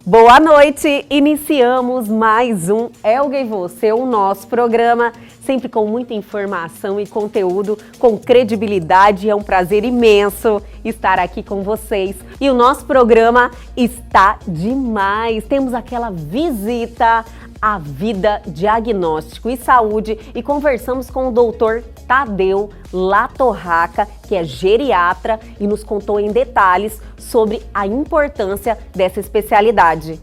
Boa noite! Iniciamos mais um Elga e Você, o nosso programa, sempre com muita informação e conteúdo, com credibilidade. É um prazer imenso estar aqui com vocês. E o nosso programa está demais. Temos aquela visita à Vida Diagnóstico e Saúde e conversamos com o doutor Tadeu Latorraca, que é geriatra, e nos contou em detalhes sobre a importância dessa especialidade.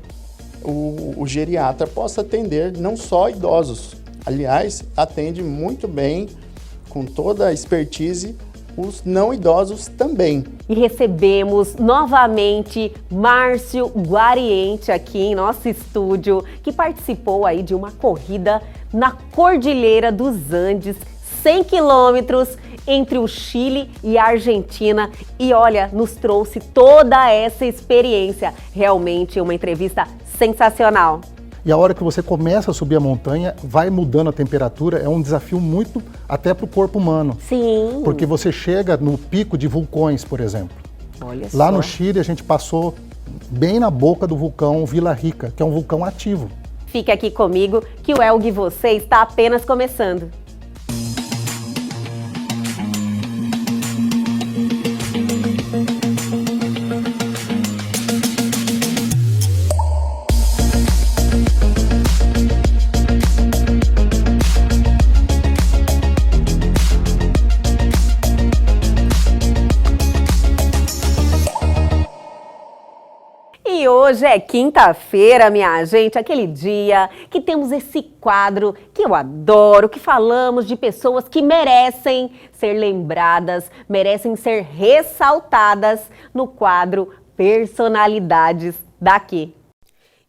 O geriatra possa atender não só idosos, aliás, atende muito bem, com toda a expertise, os não idosos também. E recebemos novamente Márcio Guariente aqui em nosso estúdio, que participou aí de uma corrida na Cordilheira dos Andes, 100 quilômetros entre o Chile e a Argentina, e olha, nos trouxe toda essa experiência. Realmente uma entrevista sensacional. E a hora que você começa a subir a montanha, vai mudando a temperatura, é um desafio muito até para o corpo humano. Sim. Porque você chega no pico de vulcões, por exemplo. Olha Lá só. no Chile, a gente passou bem na boca do vulcão Vila Rica, que é um vulcão ativo. Fique aqui comigo que o Elga e Você está apenas começando. E hoje é quinta-feira, minha gente, aquele dia que temos esse quadro que eu adoro, que falamos de pessoas que merecem ser lembradas, merecem ser ressaltadas no quadro Personalidades daqui.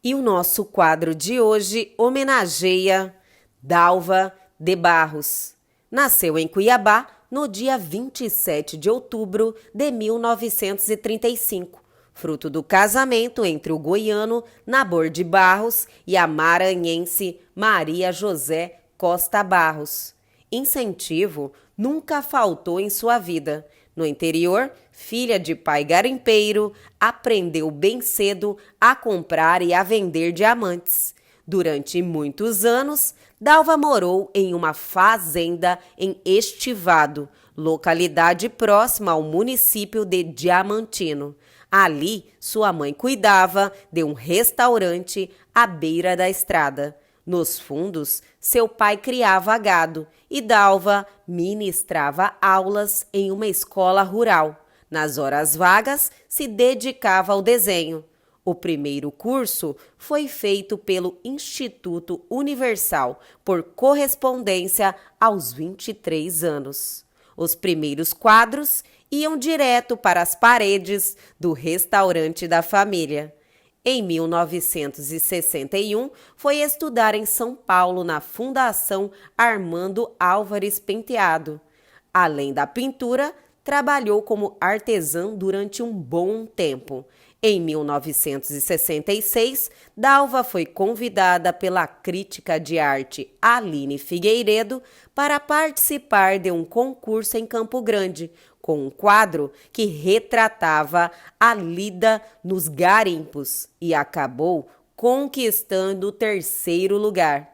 E o nosso quadro de hoje homenageia Dalva de Barros. Nasceu em Cuiabá no dia 27 de outubro de 1935. Fruto do casamento entre o goiano Nabor de Barros e a maranhense Maria José Costa Barros. Incentivo nunca faltou em sua vida. No interior, filha de pai garimpeiro, aprendeu bem cedo a comprar e a vender diamantes. Durante muitos anos, Dalva morou em uma fazenda em Estivado, localidade próxima ao município de Diamantino. Ali, sua mãe cuidava de um restaurante à beira da estrada. Nos fundos, seu pai criava gado e Dalva ministrava aulas em uma escola rural. Nas horas vagas, se dedicava ao desenho. O primeiro curso foi feito pelo Instituto Universal por correspondência aos 23 anos. Os primeiros quadros iam direto para as paredes do restaurante da família. Em 1961, foi estudar em São Paulo na Fundação Armando Álvares Penteado. Além da pintura, trabalhou como artesã durante um bom tempo. Em 1966, Dalva foi convidada pela crítica de arte Aline Figueiredo para participar de um concurso em Campo Grande, com um quadro que retratava a lida nos garimpos e acabou conquistando o terceiro lugar.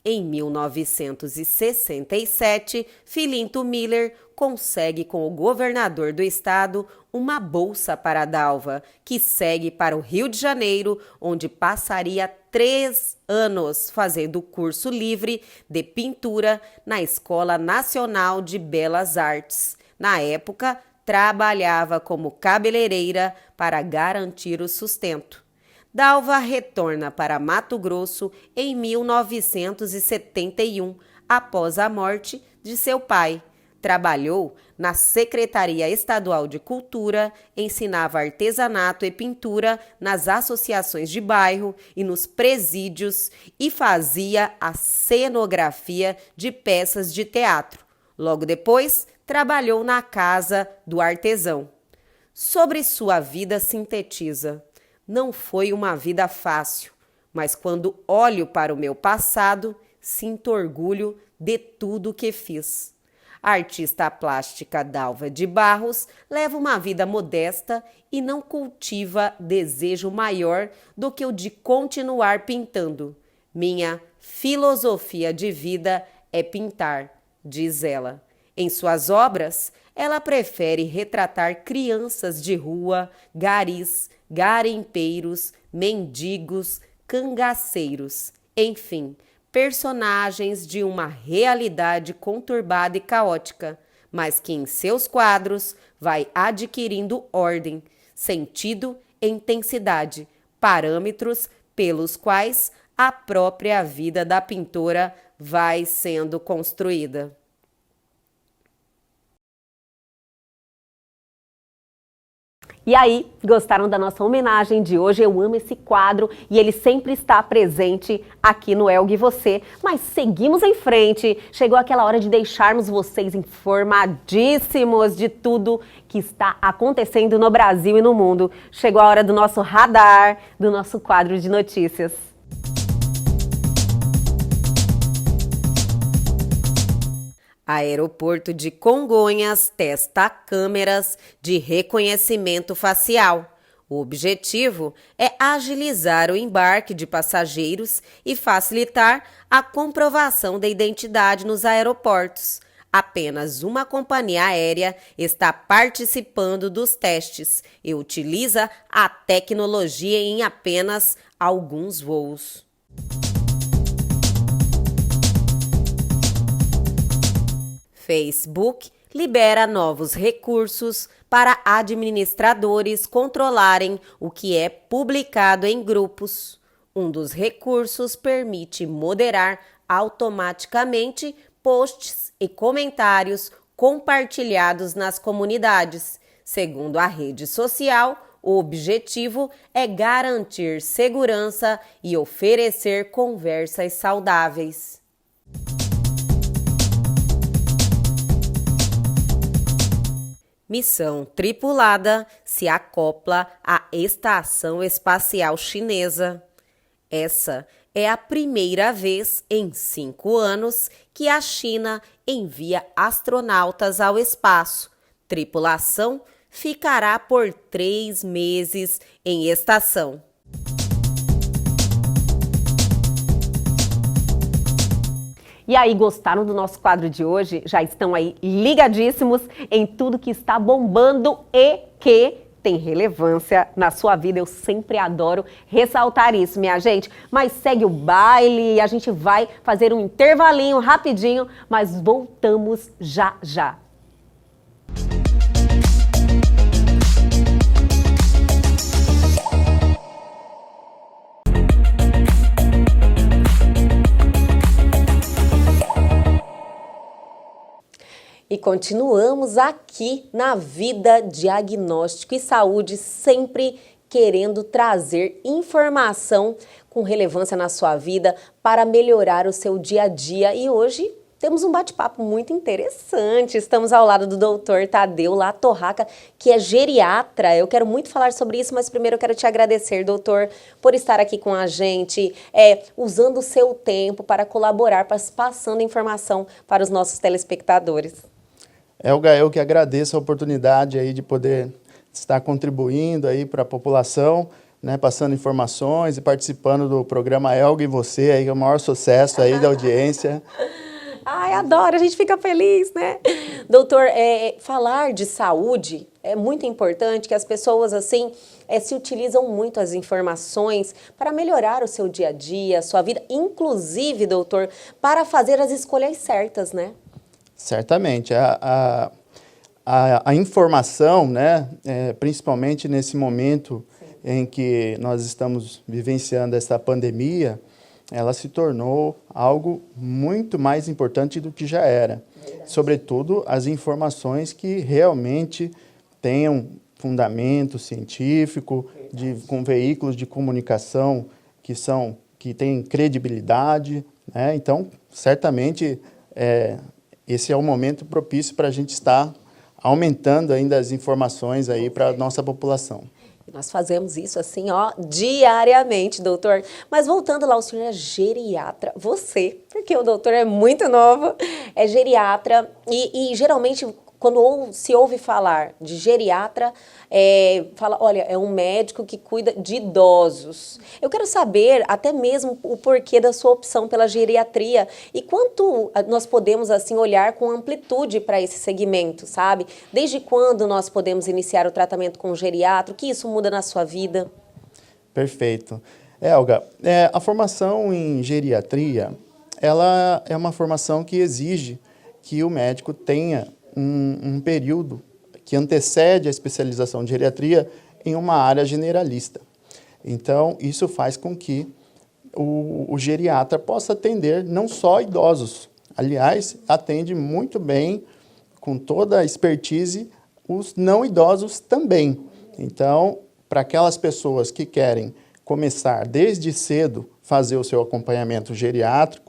Em 1967, Filinto Miller consegue com o governador do estado uma bolsa para Dalva, que segue para o Rio de Janeiro, onde passaria 3 anos fazendo curso livre de pintura na Escola Nacional de Belas Artes. Na época, trabalhava como cabeleireira para garantir o sustento. Dalva retorna para Mato Grosso em 1971, após a morte de seu pai. Trabalhou na Secretaria Estadual de Cultura, ensinava artesanato e pintura nas associações de bairro e nos presídios e fazia a cenografia de peças de teatro. Logo depois, trabalhou na Casa do Artesão. Sobre sua vida sintetiza: não foi uma vida fácil, mas quando olho para o meu passado, sinto orgulho de tudo que fiz. A artista plástica Dalva de Barros leva uma vida modesta e não cultiva desejo maior do que o de continuar pintando. Minha filosofia de vida é pintar, diz ela. Em suas obras, ela prefere retratar crianças de rua, garis, garimpeiros, mendigos, cangaceiros, enfim, personagens de uma realidade conturbada e caótica, mas que em seus quadros vai adquirindo ordem, sentido e intensidade, parâmetros pelos quais a própria vida da pintora vai sendo construída. E aí, gostaram da nossa homenagem de hoje? Eu amo esse quadro e ele sempre está presente aqui no Elgue Você. Mas seguimos em frente. Chegou aquela hora de deixarmos vocês informadíssimos de tudo que está acontecendo no Brasil e no mundo. Chegou a hora do nosso radar, do nosso quadro de notícias. Aeroporto de Congonhas testa câmeras de reconhecimento facial. O objetivo é agilizar o embarque de passageiros e facilitar a comprovação da identidade nos aeroportos. Apenas uma companhia aérea está participando dos testes e utiliza a tecnologia em apenas alguns voos. Facebook libera novos recursos para administradores controlarem o que é publicado em grupos. Um dos recursos permite moderar automaticamente posts e comentários compartilhados nas comunidades. Segundo a rede social, o objetivo é garantir segurança e oferecer conversas saudáveis. Missão tripulada se acopla à Estação Espacial Chinesa. Essa é a primeira vez em 5 anos que a China envia astronautas ao espaço. Tripulação ficará por 3 meses em estação. E aí, gostaram do nosso quadro de hoje? Já estão aí ligadíssimos em tudo que está bombando e que tem relevância na sua vida. Eu sempre adoro ressaltar isso, minha gente. Mas segue o baile e a gente vai fazer um intervalinho rapidinho, mas voltamos já já. E continuamos aqui na Vida, Diagnóstico e Saúde, sempre querendo trazer informação com relevância na sua vida para melhorar o seu dia a dia. E hoje temos um bate-papo muito interessante. Estamos ao lado do Dr. Tadeu Latorraca, que é geriatra. Eu quero muito falar sobre isso, mas primeiro eu quero te agradecer, doutor, por estar aqui com a gente, usando o seu tempo para colaborar, passando informação para os nossos telespectadores. Elga, eu que agradeço a oportunidade aí de poder estar contribuindo aí para a população, né, passando informações e participando do programa Elga e Você, aí, que é o maior sucesso aí da audiência. Ai, adoro, a gente fica feliz, né? Doutor, falar de saúde é muito importante, que as pessoas, assim, se utilizam muito as informações para melhorar o seu dia a dia, a sua vida, inclusive, doutor, para fazer as escolhas certas, né? Certamente. A informação, né, principalmente nesse momento em que nós estamos vivenciando essa pandemia, ela se tornou algo muito mais importante do que já era. Verdade. Sobretudo as informações que realmente tenham fundamento científico, com veículos de comunicação que têm credibilidade, né? Então, certamente, esse é o momento propício para a gente estar aumentando ainda as informações aí para a nossa população. Nós fazemos isso assim, ó, diariamente, doutor. Mas voltando lá, o senhor é geriatra, você, porque o doutor é muito novo, é geriatra e geralmente quando se ouve falar de geriatra, fala, olha, é um médico que cuida de idosos. Eu quero saber até mesmo o porquê da sua opção pela geriatria e quanto nós podemos, assim, olhar com amplitude para esse segmento, sabe? Desde quando nós podemos iniciar o tratamento com o geriatra? O que isso muda na sua vida? Perfeito. Elga, a formação em geriatria, ela é uma formação que exige que o médico tenha um período que antecede a especialização de geriatria em uma área generalista. Então, isso faz com que o geriatra possa atender não só idosos, aliás, atende muito bem, com toda a expertise, os não idosos também. Então, para aquelas pessoas que querem começar desde cedo fazer o seu acompanhamento geriátrico,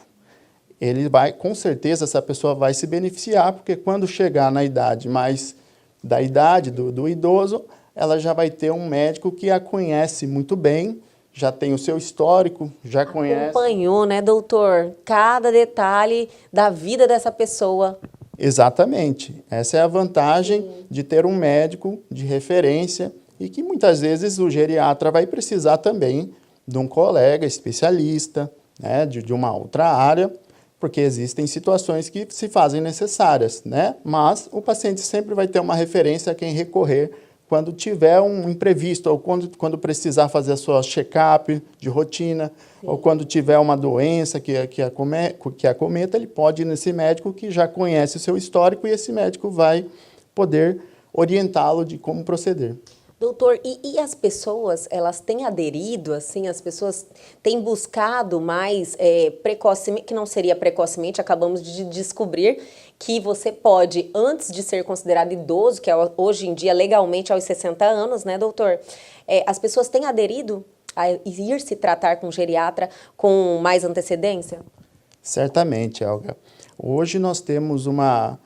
ele vai, com certeza, essa pessoa vai se beneficiar, porque quando chegar na idade mais da idade do idoso, ela já vai ter um médico que a conhece muito bem, já tem o seu histórico, já conhece. Acompanhou, né, doutor? Cada detalhe da vida dessa pessoa. Exatamente. Essa é a vantagem de ter um médico de referência e que muitas vezes o geriatra vai precisar também de um colega especialista, né, de uma outra área, porque existem situações que se fazem necessárias, né? Mas o paciente sempre vai ter uma referência a quem recorrer quando tiver um imprevisto, ou quando precisar fazer a sua check-up de rotina, ou quando tiver uma doença que acometa, ele pode ir nesse médico que já conhece o seu histórico e esse médico vai poder orientá-lo de como proceder. Doutor, e as pessoas, elas têm aderido, assim, as pessoas têm buscado mais precocemente, que não seria precocemente, acabamos de descobrir que você pode, antes de ser considerado idoso, que é hoje em dia legalmente aos 60 anos, né, doutor? As pessoas têm aderido a ir se tratar com geriatra com mais antecedência? Certamente, Elga. Hoje nós temos uma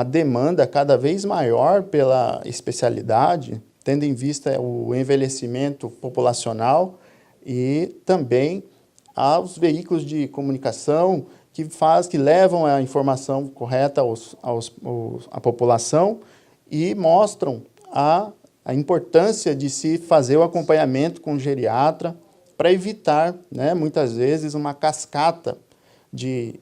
demanda cada vez maior pela especialidade, tendo em vista o envelhecimento populacional e também aos veículos de comunicação que levam a informação correta à população e mostram a importância de se fazer o acompanhamento com o geriatra para evitar, né, muitas vezes, uma cascata de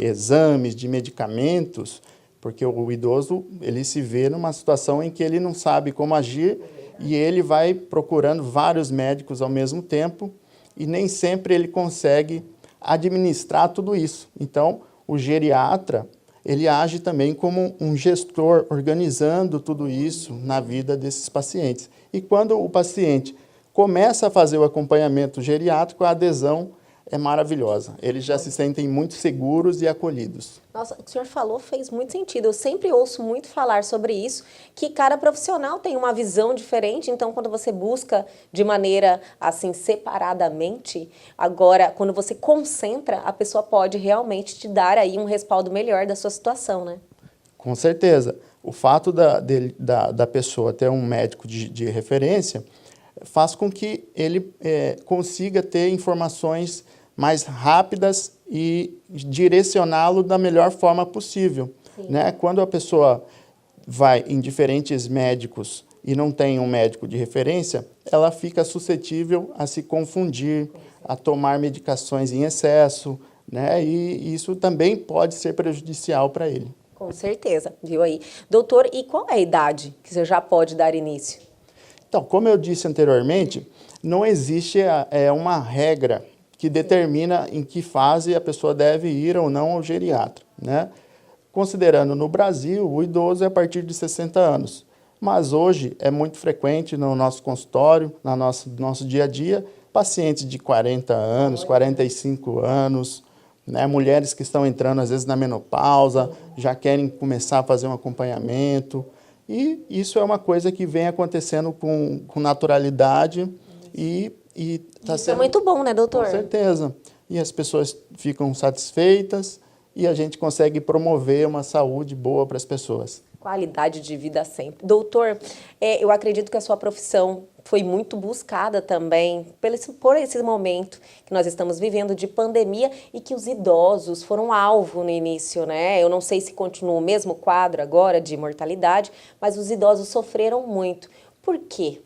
exames, de medicamentos, porque o idoso, ele se vê numa situação em que ele não sabe como agir e ele vai procurando vários médicos ao mesmo tempo e nem sempre ele consegue administrar tudo isso. Então, o geriatra, ele age também como um gestor, organizando tudo isso na vida desses pacientes. E quando o paciente começa a fazer o acompanhamento geriátrico, a adesão é maravilhosa. Eles já se sentem muito seguros e acolhidos. Nossa, o que o senhor falou fez muito sentido. Eu sempre ouço muito falar sobre isso, que cada profissional tem uma visão diferente. Então, quando você busca de maneira, assim, separadamente, agora, quando você concentra, a pessoa pode realmente te dar aí um respaldo melhor da sua situação, né? Com certeza. O fato da pessoa ter um médico de referência faz com que ele consiga ter informações mais rápidas e direcioná-lo da melhor forma possível, né? Quando a pessoa vai em diferentes médicos e não tem um médico de referência, ela fica suscetível a se confundir, a tomar medicações em excesso, né? E isso também pode ser prejudicial para ele. Com certeza, viu aí. Doutor, e qual é a idade que você já pode dar início? Então, como eu disse anteriormente, não existe uma regra que determina em que fase a pessoa deve ir ou não ao geriatra, né? Considerando no Brasil, o idoso é a partir de 60 anos. Mas hoje é muito frequente no nosso consultório, no nosso dia a dia, pacientes de 40 anos, 45 anos, né? Mulheres que estão entrando às vezes na menopausa, já querem começar a fazer um acompanhamento. E isso é uma coisa que vem acontecendo com naturalidade e tá Isso é muito bom, né, doutor? Com certeza. E as pessoas ficam satisfeitas e a gente consegue promover uma saúde boa para as pessoas. Qualidade de vida sempre. Doutor, eu acredito que a sua profissão foi muito buscada também por esse momento que nós estamos vivendo de pandemia e que os idosos foram alvo no início, né? Eu não sei se continua o mesmo quadro agora de mortalidade, mas os idosos sofreram muito. Por quê?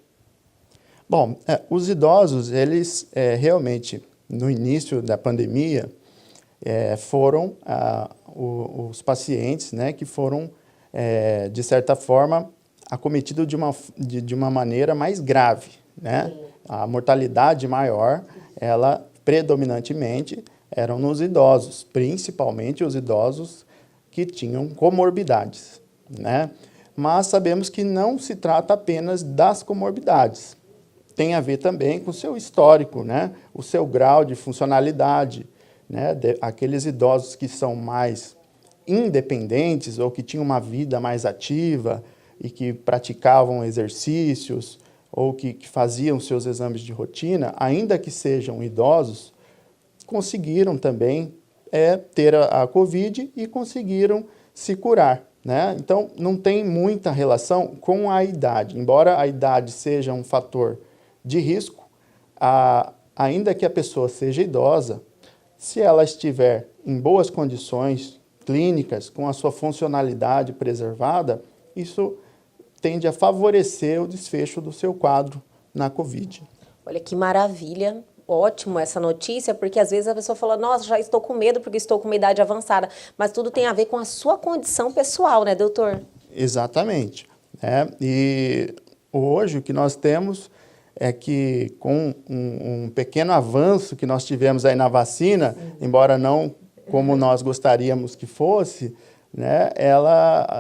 Bom, os idosos, eles realmente, no início da pandemia, foram os pacientes, né, que foram, de certa forma, acometidos de uma maneira mais grave, né? A mortalidade maior, ela predominantemente eram nos idosos, principalmente os idosos que tinham comorbidades, né? Mas sabemos que não se trata apenas das comorbidades. Tem a ver também com o seu histórico, né? O seu grau de funcionalidade, né? Aqueles idosos que são mais independentes ou que tinham uma vida mais ativa e que praticavam exercícios ou que faziam seus exames de rotina, ainda que sejam idosos, conseguiram também ter a Covid e conseguiram se curar, né? Então, não tem muita relação com a idade. Embora a idade seja um fator de risco, ainda que a pessoa seja idosa, se ela estiver em boas condições clínicas, com a sua funcionalidade preservada, isso tende a favorecer o desfecho do seu quadro na Covid. Olha que maravilha, ótimo essa notícia, porque às vezes a pessoa fala, nossa, já estou com medo porque estou com uma idade avançada, mas tudo tem a ver com a sua condição pessoal, né, doutor? Exatamente. E hoje o que nós temos é que com um pequeno avanço que nós tivemos aí na vacina, embora não como nós gostaríamos que fosse, né,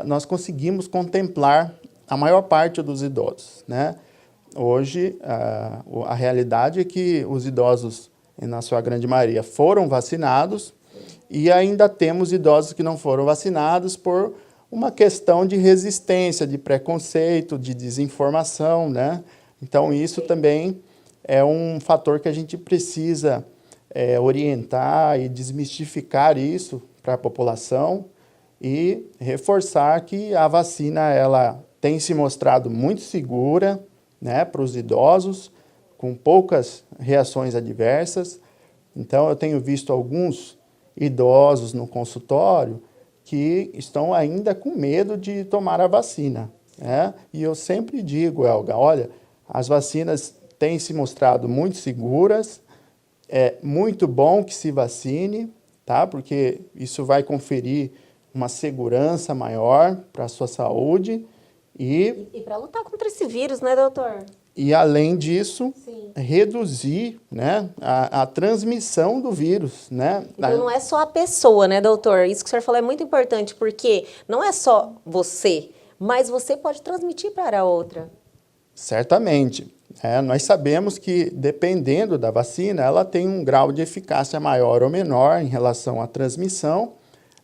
nós conseguimos contemplar a maior parte dos idosos, né? Hoje, a realidade é que os idosos, na sua grande maioria, foram vacinados e ainda temos idosos que não foram vacinados por uma questão de resistência, de preconceito, de desinformação, né? Então, isso também é um fator que a gente precisa orientar e desmistificar isso para a população e reforçar que a vacina ela tem se mostrado muito segura, né, para os idosos, com poucas reações adversas. Então, eu tenho visto alguns idosos no consultório que estão ainda com medo de tomar a vacina, né? E eu sempre digo, Elga, olha, as vacinas têm se mostrado muito seguras, é muito bom que se vacine, tá? Porque isso vai conferir uma segurança maior para a sua saúde e para lutar contra esse vírus, né, doutor? E, além disso, Sim. reduzir, né, a transmissão do vírus, né? Então, não é só a pessoa, né, doutor? Isso que o senhor falou é muito importante, porque não é só você, mas você pode transmitir para a outra. Certamente. Nós sabemos que, dependendo da vacina, ela tem um grau de eficácia maior ou menor em relação à transmissão,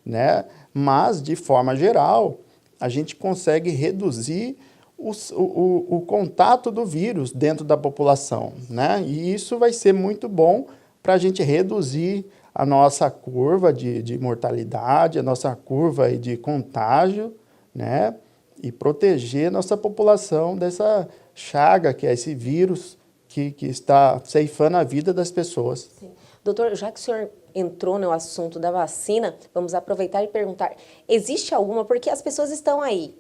né? Mas, de forma geral, a gente consegue reduzir o contato do vírus dentro da população, né? E isso vai ser muito bom para a gente reduzir a nossa curva de mortalidade, a nossa curva de contágio, né? E proteger nossa população dessa chaga que é esse vírus que está ceifando a vida das pessoas. Sim. Doutor, já que o senhor entrou no assunto da vacina, vamos aproveitar e perguntar, existe alguma, porque as pessoas estão aí,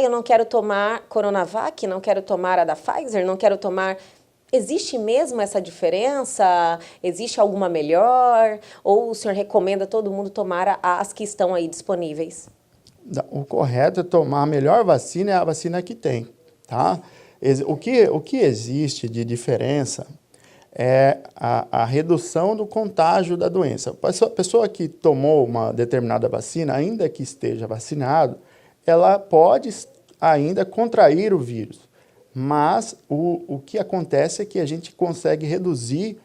eu não quero tomar Coronavac, não quero tomar a da Pfizer, não quero tomar... Existe mesmo essa diferença? Existe alguma melhor? Ou o senhor recomenda todo mundo tomar as que estão aí disponíveis? O correto é tomar a melhor vacina, é a vacina que tem, tá? O que existe de diferença é a redução do contágio da doença. A pessoa que tomou uma determinada vacina, ainda que esteja vacinado, ela pode ainda contrair o vírus. Mas o que acontece é que a gente consegue reduzir,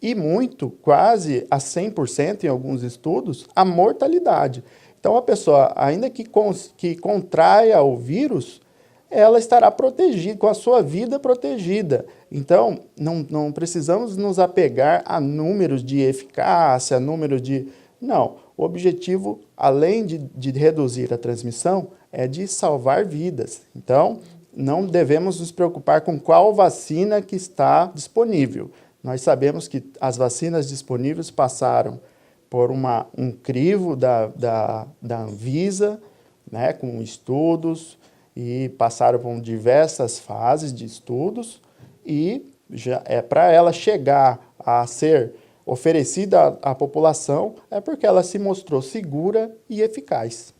e muito, quase a 100% em alguns estudos, a mortalidade. Então, a pessoa, ainda que contraia o vírus, ela estará protegida, com a sua vida protegida. Então, não precisamos nos apegar a números de eficácia, números de Não. O objetivo, além de reduzir a transmissão, é de salvar vidas. Então, não devemos nos preocupar com qual vacina que está disponível. Nós sabemos que as vacinas disponíveis passaram por um crivo da Anvisa, né, com estudos, e passaram por diversas fases de estudos, e para ela chegar a ser oferecida à população, é porque ela se mostrou segura e eficaz.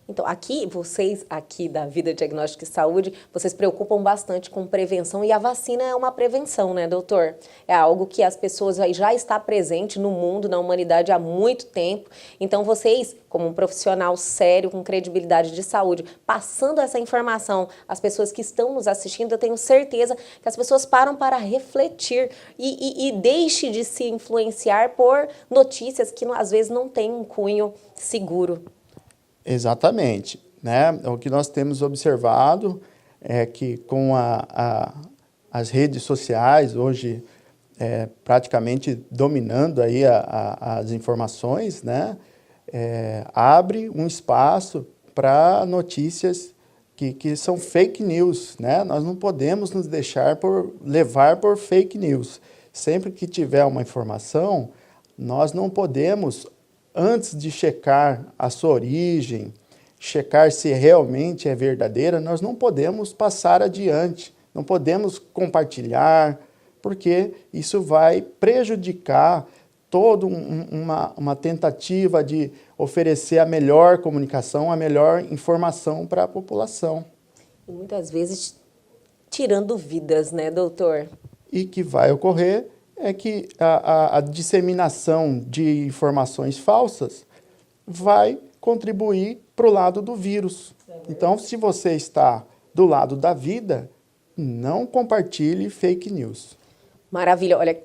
Então, vocês aqui da Vida Diagnóstica e Saúde, vocês preocupam bastante com prevenção e a vacina é uma prevenção, né, doutor? É algo que as pessoas já está presente no mundo, na humanidade há muito tempo. Então, vocês, como um profissional sério, com credibilidade de saúde, passando essa informação às pessoas que estão nos assistindo, eu tenho certeza que as pessoas param para refletir e deixe de se influenciar por notícias que às vezes não têm um cunho seguro. Exatamente, né? O que nós temos observado é que com as redes sociais, hoje praticamente dominando aí as informações, né? Abre um espaço para notícias que são fake news, né? Nós não podemos nos deixar levar por fake news. Sempre que tiver uma informação, nós não podemos, antes de checar a sua origem, checar se realmente é verdadeira, nós não podemos passar adiante, não podemos compartilhar, porque isso vai prejudicar toda uma tentativa de oferecer a melhor comunicação, a melhor informação para a população. E muitas vezes tirando vidas, né, doutor? E que vai ocorrer é que a disseminação de informações falsas vai contribuir para o lado do vírus. Então, se você está do lado da vida, não compartilhe fake news. Maravilha. Olha,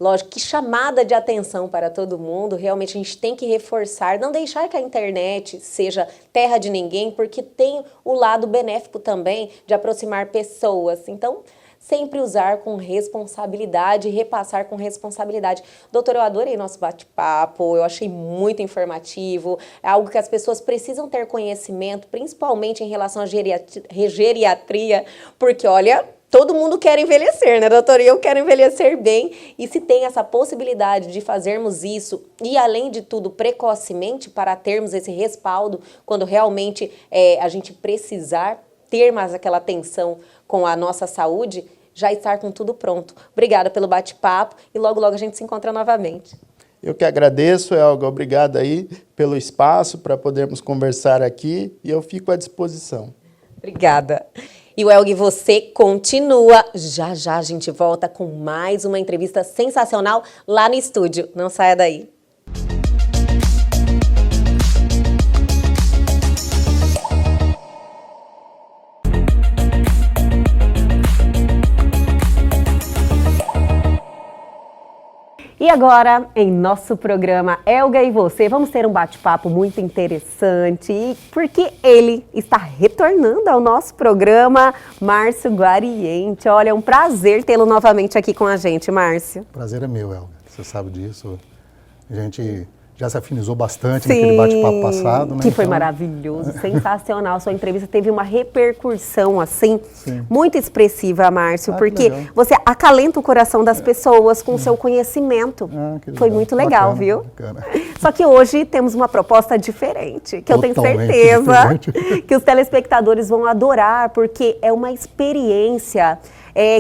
lógico, que chamada de atenção para todo mundo. Realmente a gente tem que reforçar, não deixar que a internet seja terra de ninguém, porque tem o lado benéfico também de aproximar pessoas. Então, sempre usar com responsabilidade e repassar com responsabilidade. Doutor, eu adorei nosso bate-papo, eu achei muito informativo, é algo que as pessoas precisam ter conhecimento, principalmente em relação à geriatria, porque, olha, todo mundo quer envelhecer, né, doutor? E eu quero envelhecer bem, e se tem essa possibilidade de fazermos isso, e além de tudo, precocemente, para termos esse respaldo, quando realmente a gente precisar ter mais aquela atenção com a nossa saúde, já estar com tudo pronto. Obrigada pelo bate-papo e logo, logo a gente se encontra novamente. Eu que agradeço, Elga. Obrigado aí pelo espaço para podermos conversar aqui e eu fico à disposição. Obrigada. E o Elga, você continua. Já já a gente volta com mais uma entrevista sensacional lá no estúdio. Não saia daí. E agora, em nosso programa Elga e Você, vamos ter um bate-papo muito interessante, porque ele está retornando ao nosso programa, Márcio Guariente. Olha, é um prazer tê-lo novamente aqui com a gente, Márcio. Prazer é meu, Elga. Você sabe disso. A gente já se afinizou bastante naquele bate-papo passado, né? Que foi maravilhoso, sensacional. Sua entrevista teve uma repercussão, assim, muito expressiva, Márcio, porque você acalenta o coração das pessoas com o seu conhecimento. Foi muito legal, bacana, viu? Bacana. Só que hoje temos uma proposta diferente, que eu tenho certeza que os telespectadores vão adorar, porque é uma experiência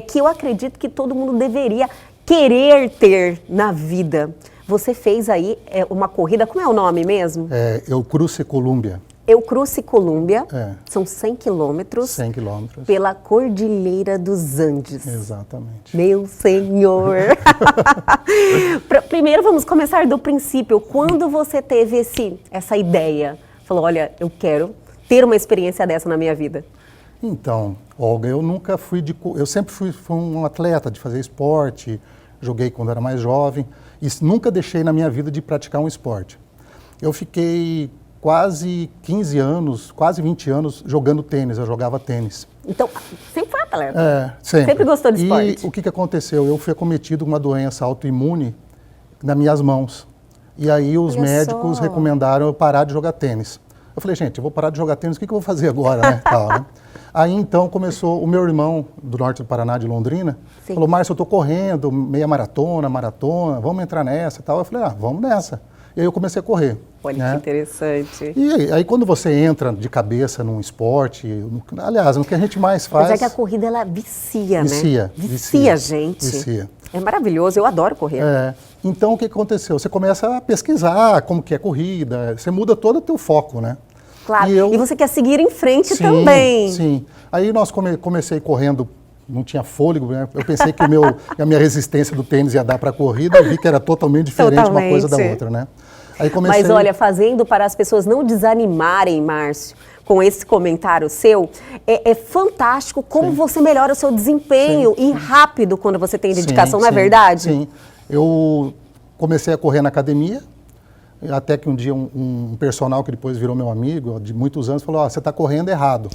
que eu acredito que todo mundo deveria querer ter na vida. Você fez aí uma corrida, como é o nome mesmo? Eucruce Colômbia. Eucruce Colômbia, são 100 quilômetros. 100 quilômetros. Pela Cordilheira dos Andes. Exatamente. Meu Senhor! Primeiro vamos começar do princípio. Quando você teve essa ideia? Falou, olha, eu quero ter uma experiência dessa na minha vida. Então, Olga, eu sempre fui um atleta de fazer esporte, joguei quando era mais jovem e nunca deixei na minha vida de praticar um esporte. Eu fiquei quase 15 anos, quase 20 anos jogando tênis, eu jogava tênis. Então, sempre foi atleta? Sempre. Sempre gostou de esporte? E o que aconteceu? Eu fui acometido com uma doença autoimune nas minhas mãos. E aí os Olha médicos só. recomendaram eu parar de jogar tênis. Eu falei, gente, eu vou parar de jogar tênis, o que eu vou fazer agora, né? Tal, né? Aí então começou, o meu irmão do norte do Paraná, de Londrina, Sim. falou, Márcio, eu tô correndo, meia maratona, vamos entrar nessa e tal. Eu falei, vamos nessa. E aí eu comecei a correr. Olha né? que interessante. E aí quando você entra de cabeça num esporte, aliás, no que a gente mais faz... Mas é que a corrida, ela vicia, Vicia, né? vicia, gente. vicia. É maravilhoso, eu adoro correr. Então o que aconteceu? Você começa a pesquisar como que é corrida, você muda todo o teu foco, né? Claro, E e você quer seguir em frente Sim, também. Sim. Aí nós comecei correndo, não tinha fôlego, né? Eu pensei que a minha resistência do tênis ia dar para a corrida, eu vi que era totalmente diferente uma coisa da outra, né? Aí comecei... Mas olha, fazendo para as pessoas não desanimarem, Márcio, com esse comentário seu, é fantástico como você melhora o seu desempenho e rápido quando você tem dedicação, não é verdade? Sim. Eu comecei a correr na academia, até que um dia um personal que depois virou meu amigo, de muitos anos, falou, você está correndo errado.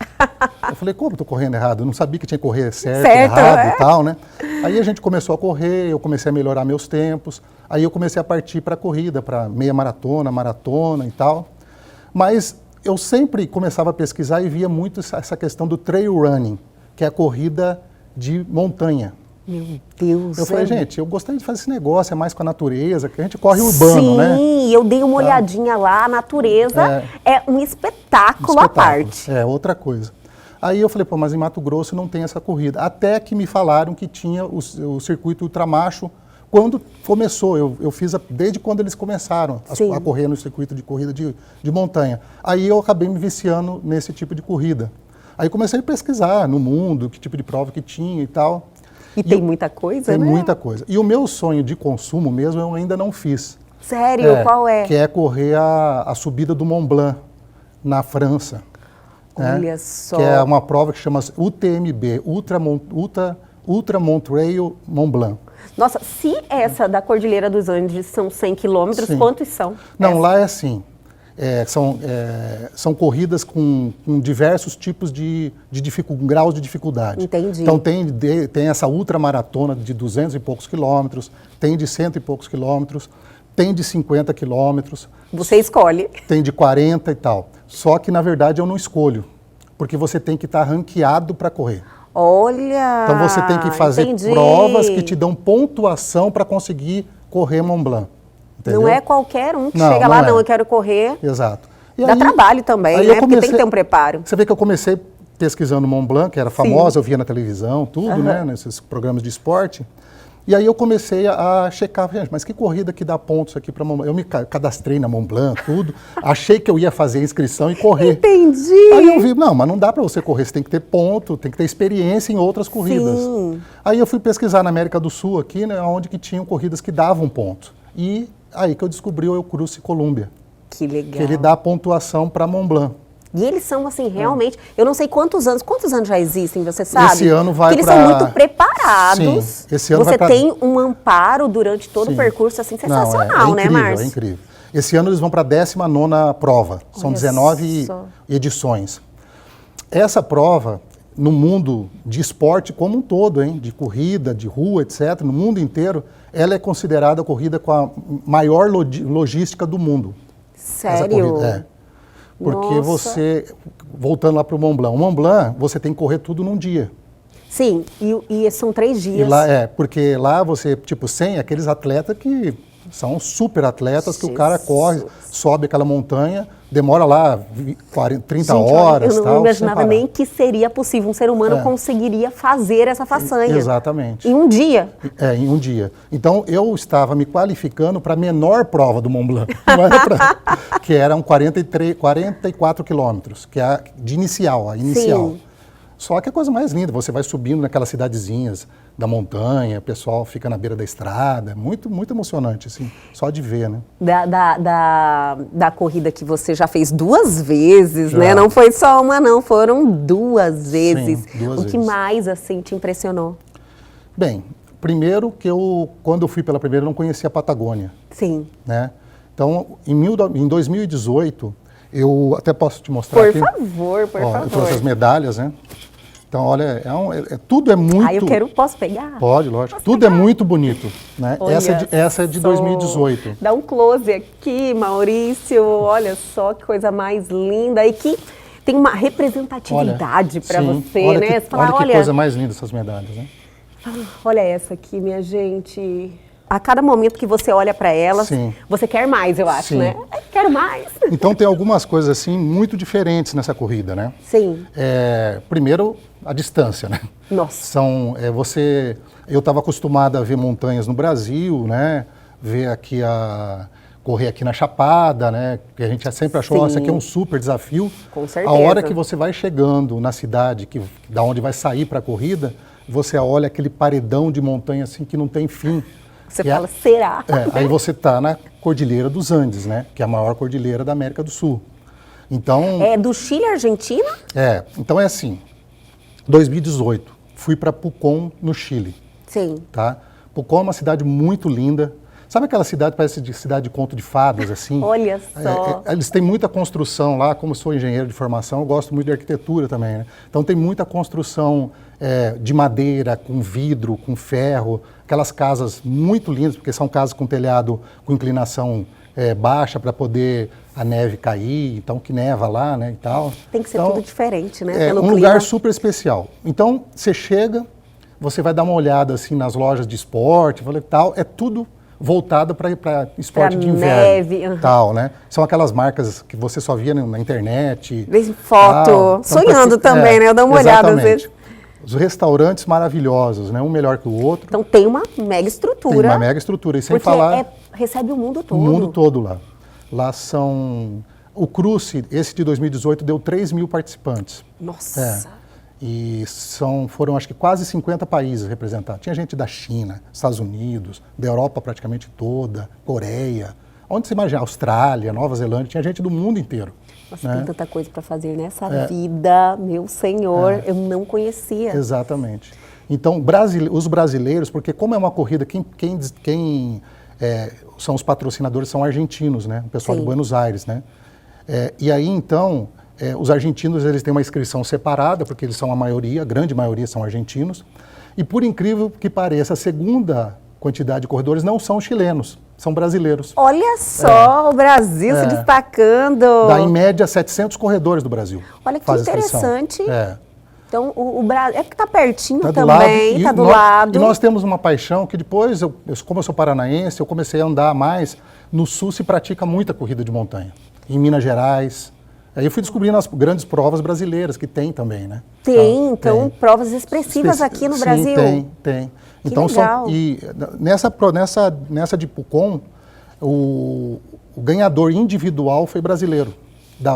Eu falei, como estou correndo errado? Eu não sabia que tinha que correr certo errado e tal, né? Aí a gente começou a correr, eu comecei a melhorar meus tempos, aí eu comecei a partir para a corrida, para meia maratona, maratona e tal. Mas eu sempre começava a pesquisar e via muito essa questão do trail running, que é a corrida de montanha. Meu Deus. Eu falei, gente, eu gostaria de fazer esse negócio, é mais com a natureza, que a gente corre urbano, né? Sim, eu dei uma olhadinha lá, a natureza é um espetáculo à parte. É, outra coisa. Aí eu falei, pô, mas em Mato Grosso não tem essa corrida. Até que me falaram que tinha o circuito Ultramacho quando começou. Eu fiz desde quando eles começaram a correr no circuito de corrida de montanha. Aí eu acabei me viciando nesse tipo de corrida. Aí comecei a pesquisar no mundo, que tipo de prova que tinha e tal. E tem muita coisa, né? Tem muita coisa. E o meu sonho de consumo mesmo eu ainda não fiz. Sério? Qual é? Que é correr a subida do Mont Blanc, na França. Olha só. Que é uma prova que chama UTMB, Ultra Montrail Mont Blanc. Nossa, se essa da Cordilheira dos Andes são 100 quilômetros, quantos são? Não, lá é assim. São corridas com diversos tipos de graus de dificuldade. Entendi. Então tem essa ultramaratona de 200 e poucos quilômetros, tem de 100 e poucos quilômetros, tem de 50 quilômetros. Você escolhe. Tem de 40 e tal. Só que, na verdade, eu não escolho, porque você tem que estar ranqueado para correr. Olha! Então você tem que fazer provas que te dão pontuação para conseguir correr Mont Blanc. Entendeu? Não é qualquer um que chega lá, não, eu quero correr. Exato. E Dá trabalho também, né? Porque tem que ter um preparo. Você vê que eu comecei pesquisando Mont Blanc, que era famosa, eu via na televisão, tudo, né? Nesses programas de esporte. E aí eu comecei a checar, gente, mas que corrida que dá pontos aqui para Mont Blanc? Eu me cadastrei na Mont Blanc, tudo. Achei que eu ia fazer a inscrição e correr. Entendi. Aí eu vi, não, mas não dá para você correr, você tem que ter ponto, tem que ter experiência em outras corridas. Sim. Aí eu fui pesquisar na América do Sul aqui, né, onde que tinham corridas que davam ponto. E aí que eu descobri o Eucruce Columbia. Que legal. Que ele dá pontuação para Mont Blanc. E eles são, assim, realmente... Eu não sei quantos anos já existem, você sabe? Esse ano vai Porque eles pra... são muito preparados. Sim, esse ano você vai pra... tem um amparo durante todo o percurso, assim, sensacional, né, Márcio? É incrível. Esse ano eles vão para a 19ª prova. São 19 edições. Essa prova, no mundo de esporte como um todo, hein, de corrida, de rua, etc., no mundo inteiro, ela é considerada a corrida com a maior logística do mundo. Sério? Porque você, voltando lá para o Mont Blanc, você tem que correr tudo num dia. Sim, e são 3 dias. E lá, porque lá você, tipo, 100, aqueles atletas que são super atletas, que o cara corre, sobe aquela montanha, demora lá 30 horas. Eu não imaginava nem que seria possível, um ser humano conseguiria fazer essa façanha. Exatamente. Em um dia. Em um dia. Então, eu estava me qualificando para a menor prova do Mont Blanc, que eram 44 quilômetros, que é a de inicial, a inicial. Sim. Só que a coisa mais linda, você vai subindo naquelas cidadezinhas da montanha, o pessoal fica na beira da estrada, muito, muito emocionante, assim, só de ver, né? Da corrida que você já fez 2 vezes, Já. né? Não foi só uma, não, foram 2 vezes. Sim, 2 O que vezes. mais, assim, te impressionou? Bem, primeiro que quando eu fui pela primeira, eu não conhecia a Patagônia, Sim. né? Então, em 2018, eu até posso te mostrar Por aqui. favor, por favor. Eu trouxe as medalhas, né? Então, olha, tudo é muito... Posso pegar? Pode, lógico. Tudo é muito bonito, né? Olha Essa é de só. 2018. Dá um close aqui, Maurício. Olha só que coisa mais linda. E que tem uma representatividade para você, olha né? Que, Você fala, olha que coisa mais linda essas medalhas, né? Olha essa aqui, minha gente. A cada momento que você olha para elas, Sim. você quer mais, eu acho, Sim. né? Quero mais. Então tem algumas coisas assim muito diferentes nessa corrida, né? Sim. Primeiro, a distância, né? Nossa. Eu estava acostumado a ver montanhas no Brasil, né? Correr aqui na Chapada, né? Que a gente sempre achou, isso aqui é um super desafio. Com certeza. A hora que você vai chegando na cidade, da onde vai sair para a corrida, você olha aquele paredão de montanha assim que não tem fim. Você fala, será? Aí você está na Cordilheira dos Andes, né? Que é a maior cordilheira da América do Sul. Então, É do Chile à Argentina? Então é assim, 2018, fui para Pucón, no Chile, Sim. tá? Pucón é uma cidade muito linda. Sabe aquela cidade, parece de cidade de conto de fadas, assim? Olha só. Eles têm muita construção lá, como sou engenheiro de formação, eu gosto muito de arquitetura também, né? Então tem muita construção de madeira, com vidro, com ferro, aquelas casas muito lindas, porque são casas com telhado com inclinação baixa para poder a neve cair, então que neva lá, né, e tal. Tem que ser então, tudo diferente, né? É Pelo um clima. lugar super especial. Então você chega, você vai dar uma olhada assim nas lojas de esporte, tal, é tudo voltado para esporte Pra de inverno, neve, tal, né? São aquelas marcas que você só via na internet. Vê foto, tal. sonhando também, né? Eu dou uma olhada às vezes. Os restaurantes maravilhosos, né? Um melhor que o outro. Então tem uma mega estrutura. Tem uma mega estrutura. E sem porque falar... recebe o mundo todo. O mundo todo lá. Lá são... O Cruce, esse de 2018, deu 3 mil participantes. Nossa. E foram acho que quase 50 países representados. Tinha gente da China, Estados Unidos, da Europa praticamente toda, Coreia, onde você imagina, Austrália, Nova Zelândia, tinha gente do mundo inteiro. Nossa, né? tem tanta coisa para fazer nessa vida, meu senhor, eu não conhecia. Exatamente. Então, os brasileiros, porque como é uma corrida, quem são os patrocinadores são argentinos, né? O pessoal Sim. de Buenos Aires, né? E aí, então, os argentinos eles têm uma inscrição separada, porque eles são a grande maioria são argentinos. E por incrível que pareça, a segunda quantidade de corredores não são chilenos, são brasileiros. Olha só, o Brasil se destacando. Dá em média 700 corredores do Brasil. Olha que faz a inscrição. interessante. Então, o Brasil é que está pertinho Tá também, está do lado. E nós temos uma paixão que depois, como eu sou paranaense, eu comecei a andar mais. No sul se pratica muita corrida de montanha. Em Minas Gerais. Aí eu fui descobrindo as grandes provas brasileiras que tem também, né? Tem, então, provas expressivas aqui no Brasil. Tem. Que Então, legal. nessa de Pucón, o ganhador individual foi brasileiro.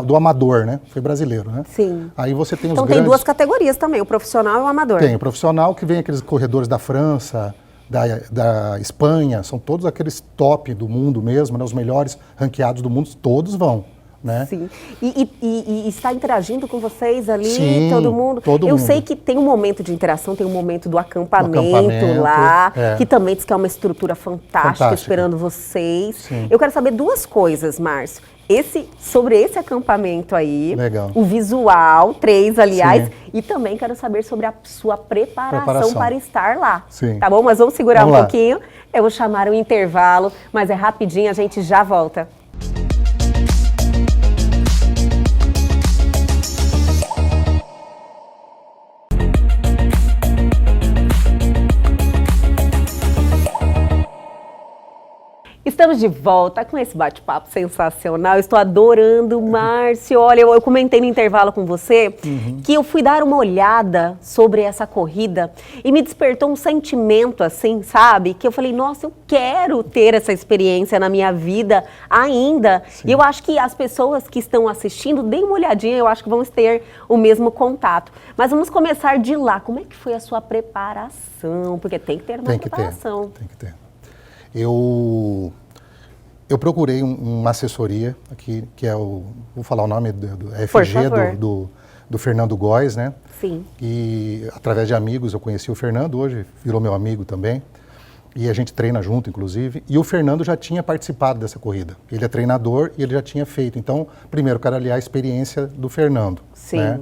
Do amador, né? Foi brasileiro, né? Sim. Aí você tem Então os tem grandes... duas categorias também, o profissional e o amador. Tem o profissional, que vem aqueles corredores da França, da Espanha, são todos aqueles top do mundo mesmo, né? Os melhores ranqueados do mundo, todos vão. Né? Sim. E está interagindo com vocês ali, Sim, todo mundo? todo Eu mundo. sei que tem um momento de interação, tem um momento do acampamento lá, que também diz que é uma estrutura fantástica. Esperando vocês. Sim. Eu quero saber duas coisas, Márcio. Sobre esse acampamento aí, Legal. o visual, 3, aliás, Sim. e também quero saber sobre a sua preparação Preparação. para estar lá. Sim. Tá bom? Mas vamos segurar Vamos um lá. pouquinho. Eu vou chamar um intervalo, mas é rapidinho, a gente já volta. Estamos de volta com esse bate-papo sensacional. Estou adorando, Márcio. Olha, eu comentei no intervalo com você que eu fui dar uma olhada sobre essa corrida e me despertou um sentimento assim, sabe? Que eu falei, nossa, eu quero ter essa experiência na minha vida ainda. Sim. E eu acho que as pessoas que estão assistindo, deem uma olhadinha, eu acho que vamos ter o mesmo contato. Mas vamos começar de lá. Como é que foi a sua preparação? Porque tem que ter uma preparação. Tem que ter. Eu procurei uma assessoria aqui, que é vou falar o nome do FG do Fernando Góes, né? Sim. E através de amigos eu conheci o Fernando, hoje virou meu amigo também. E a gente treina junto, inclusive. E o Fernando já tinha participado dessa corrida. Ele é treinador e ele já tinha feito. Então, primeiro, eu quero aliar a experiência do Fernando. Sim. Né?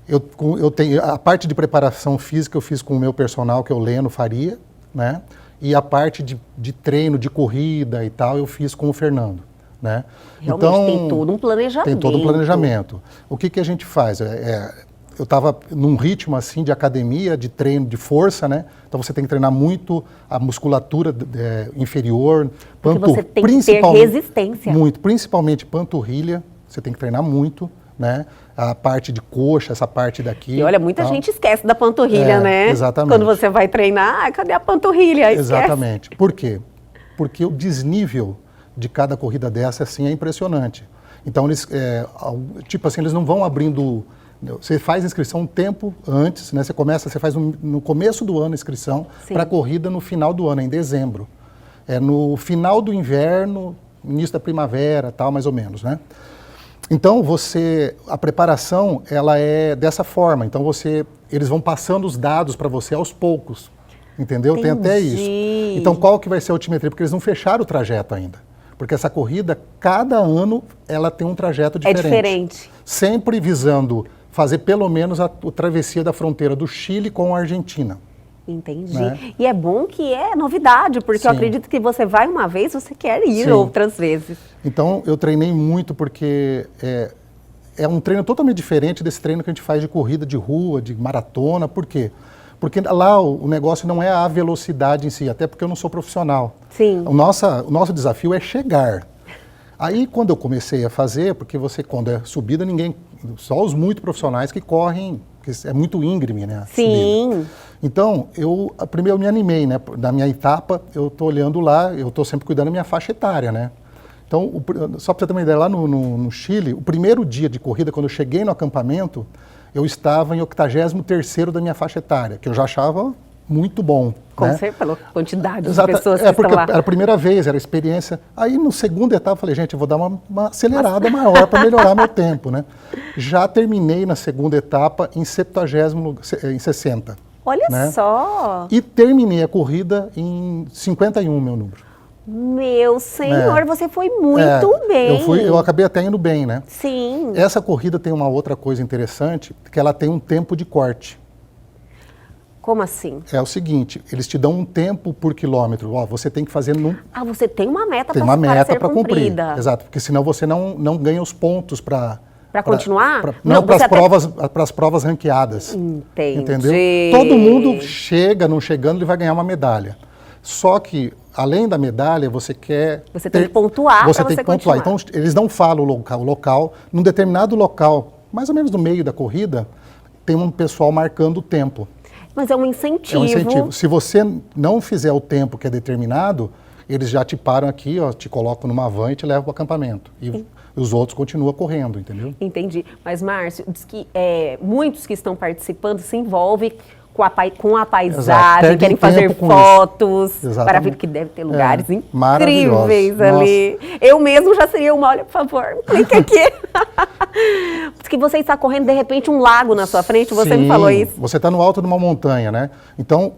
Eu tenho a parte de preparação física eu fiz com o meu personal, que é o Leno Faria, né? E a parte de treino, de corrida e tal, eu fiz com o Fernando, né? Realmente então, tem todo um planejamento. Tem todo um planejamento. O que a gente faz? Eu estava num ritmo assim de academia, de treino, de força, né? Então você tem que treinar muito a musculatura inferior, porque você tem que ter resistência. Muito, principalmente panturrilha, você tem que treinar muito, né? A parte de coxa, essa parte daqui. E olha, muita gente esquece da panturrilha, né? Exatamente. Quando você vai treinar, cadê a panturrilha? Exatamente. Esquece. Por quê? Porque o desnível de cada corrida dessa, assim, é impressionante. Então, eles, tipo assim, eles não vão abrindo... Você faz inscrição um tempo antes, né? Você faz no começo do ano a inscrição para a corrida no final do ano, em dezembro. No final do inverno, início da primavera, tal, mais ou menos, né? Então, a preparação, ela é dessa forma. Então, eles vão passando os dados para você aos poucos, entendeu? Entendi. Tem até isso. Então, qual que vai ser a altimetria? Porque eles não fecharam o trajeto ainda. Porque essa corrida, cada ano, ela tem um trajeto diferente. É diferente. Sempre visando fazer pelo menos a travessia da fronteira do Chile com a Argentina. Entendi. Né? E é bom que é novidade, porque eu acredito que você vai uma vez, você quer ir outras vezes. Então, eu treinei muito porque é um treino totalmente diferente desse treino que a gente faz de corrida de rua, de maratona. Por quê? Porque lá o negócio não é a velocidade em si, até porque eu não sou profissional. Sim. O nosso desafio é chegar. Aí, quando eu comecei a fazer, porque quando é subida, só os muito profissionais que correm, porque é muito íngreme, né? Sim. Subida. Então, primeiro eu me animei, né? Da minha etapa, eu estou olhando lá, eu estou sempre cuidando da minha faixa etária, né? Então, só para você ter uma ideia, lá no Chile, o primeiro dia de corrida, quando eu cheguei no acampamento, eu estava em 83º da minha faixa etária, que eu já achava muito bom. Com né? certeza, pela quantidade de Exato. pessoas que estão porque lá. era a primeira vez, era a experiência. Aí, no segunda etapa, eu falei, gente, eu vou dar uma acelerada maior para melhorar meu tempo, né? Já terminei na segunda etapa em 60. Olha né? só! E terminei a corrida em 51, meu número. Meu senhor, você foi muito bem. Eu acabei até indo bem, né? Sim. Essa corrida tem uma outra coisa interessante, que ela tem um tempo de corte. Como assim? É o seguinte, eles te dão um tempo por quilômetro. Ó, você tem que fazer Você tem uma meta tem uma para meta ser para cumprir. cumprida. Exato, porque senão você não ganha os pontos para continuar? Não, para você as provas ranqueadas. Entendi. Entendeu? Todo mundo não chegando, ele vai ganhar uma medalha. Só que, além da medalha, você quer... Você tem que pontuar para Você tem que pontuar. Então, eles não falam o local. Num determinado local, mais ou menos no meio da corrida, tem um pessoal marcando o tempo. Mas é um incentivo. É um incentivo. Se você não fizer o tempo que é determinado, eles já te param aqui, ó, te colocam numa van e te levam para o acampamento. E os outros continuam correndo, entendeu? Entendi. Mas, Márcio, diz que muitos que estão participando se envolvem com a paisagem, querem fazer fotos, para ver que deve ter lugares incríveis ali. Nossa. Eu mesmo já seria uma, olha, por favor, clique aqui. Diz que você está correndo, de repente, um lago na sua frente, você me falou isso. Você está no alto de uma montanha, né? Então,